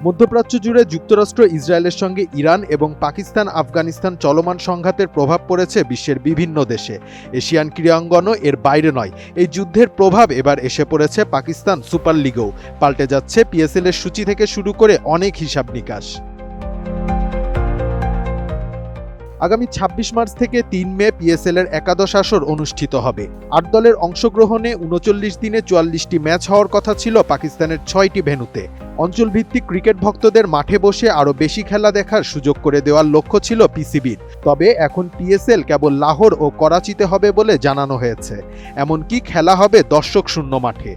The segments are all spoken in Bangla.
মধ্যপ্রাচ্য জুড়ে যুক্তরাষ্ট্র ইসরায়েলের সঙ্গে ইরান এবং পাকিস্তান আফগানিস্তান চলমান সংঘাতের প্রভাব পড়েছে বিশ্বের বিভিন্ন দেশে। এশিয়ান ক্রীড়াঙ্গনও এর বাইরে নয়। এই যুদ্ধের প্রভাব এবার এসে পড়েছে পাকিস্তান সুপার লিগেও। পাল্টে যাচ্ছে পিএসএল এর সূচি থেকে শুরু করে অনেক হিসাব নিকাশ। আগামী ২৬ মার্চ থেকে ৩ মে পিএসএল এর একাদশ আসর অনুষ্ঠিত হবে। ৮ দলের অংশগ্রহণে ৩৯ দিনে ৪৪টি ম্যাচ হওয়ার কথা ছিল পাকিস্তানের ৬টি ভেন্যুতে। অঞ্চলভিত্তিক ক্রিকেট ভক্তদের মাঠে বসে আরও বেশি খেলা দেখার সুযোগ করে দেওয়ার লক্ষ্য ছিল পিসিবির। তবে এখন পিএসএল কেবল লাহোর ও করাচিতে হবে বলে জানানো হয়েছে। এমনকি খেলা হবে দর্শক শূন্য মাঠে।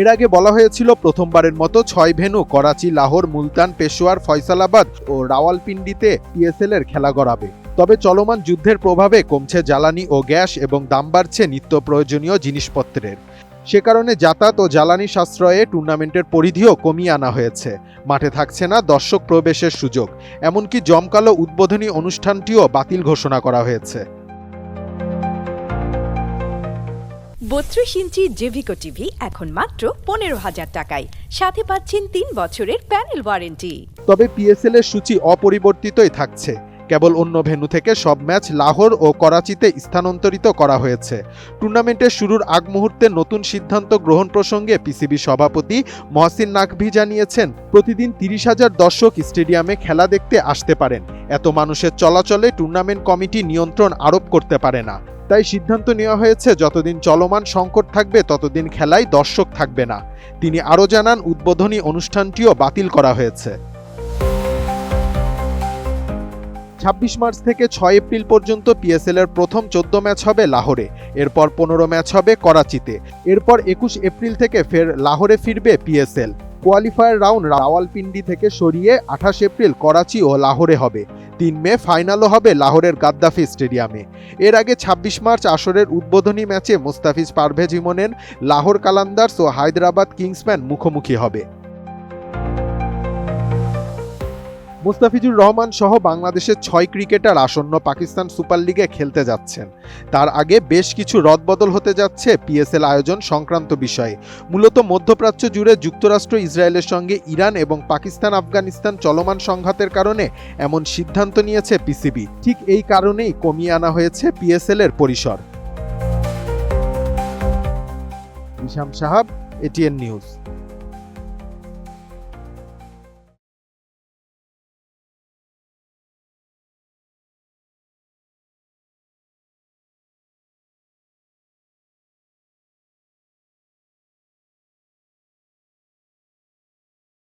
এর আগে বলা হয়েছিল প্রথমবারের মতো ৬ ভেন্যু করাচি, লাহোর, মুলতান, পেশোয়ার, ফয়সালাবাদ ও রাওয়ালপিন্ডিতে পিএসএল এর খেলা গড়াবে। তবে চলমান যুদ্ধের প্রভাবে কমছে জ্বালানি ও গ্যাস এবং দাম বাড়ছে নিত্য প্রয়োজনীয় জিনিসপত্রের। সে কারণে যাতায়াত ও জ্বালানি সাশ্রয়ে টুর্নামেন্টের পরিধিও কমিয়ে আনা হয়েছে। মাঠে থাকছে না দর্শক প্রবেশের সুযোগ। এমনকি জমকালো উদ্বোধনী অনুষ্ঠানটিও বাতিল ঘোষণা করা হয়েছে। ৩২ ইঞ্চি জেভিকো টিভি এখন মাত্র ১৫,০০০ টাকায়, সাথে পাচ্ছেন ৩ বছরের প্যানেল ওয়ারেন্টি। তবে পিএসএল এর সূচি অপরিবর্তিতই থাকছে। কেবল অন্য ভেন্যু থেকে সব ম্যাচ লাহোর ও করাচিতে স্থানান্তরিত করা হয়েছে। টুর্নামেন্টের শুরুর আগ মুহূর্তে নতুন সিদ্ধান্ত গ্রহণ প্রসঙ্গে পিসিবি সভাপতি মহসিন নাকভি জানিয়েছেন, প্রতিদিন ৩০,০০০ দর্শক স্টেডিয়ামে খেলা দেখতে আসতে পারেন। এত মানুষের চলাচলে টুর্নামেন্ট কমিটি নিয়ন্ত্রণ আরোপ করতে পারে না। তাই সিদ্ধান্ত নেওয়া হয়েছে, যতদিন চলমান সংকট থাকবে ততদিন খেলায় দর্শক থাকবে না। তিনি আরও জানান, উদ্বোধনী অনুষ্ঠানটিও বাতিল করা হয়েছে। ২৬ মার্চ থেকে ৬ এপ্রিল পর্যন্ত পিএসএল এর প্রথম ১৪ ম্যাচ হবে লাহোরে, এরপর ১৫ ম্যাচ হবে করাচিতে, এরপর ২১ এপ্রিল থেকে ফের লাহোরে ফিরবে পিএসএল। কোয়ালিফায়ার রাউন্ড রাওয়ালপিন্ডি থেকে সরিয়ে ২৮ এপ্রিল করাচি ও লাহোরে হবে। ৩ মে ফাইনালও হবে লাহোরের গাদ্দাফি স্টেডিয়ামে। এর আগে ২৬ মার্চ আসরের উদ্বোধনী ম্যাচে মোস্তাফিজ পারভেজ ইমনের লাহোর কালান্দার্স ও হায়দ্রাবাদ কিংসম্যান মুখোমুখি হবে। মুস্তাফিজুর রহমান সহ বাংলাদেশের ৬ ক্রিকেটার আসন্ন পাকিস্তান সুপার লিগে খেলতে যাচ্ছেন। তার আগে বেশ কিছু রদবদল হতে যাচ্ছে পিএসএল আয়োজন সংক্রান্ত বিষয়ে। মূলত মধ্যপ্রাচ্য জুড়ে যুক্তরাষ্ট্র ইসরায়েলের সঙ্গে ইরান এবং পাকিস্তান আফগানিস্তান চলমান সংঘাতের কারণে এমন সিদ্ধান্ত নিয়েছে পিসিবি। ঠিক এই কারণেই কমিয়ে আনা হয়েছে পিএসএল এর পরিসর। ইসাম সাহাব, এটিএন নিউজ।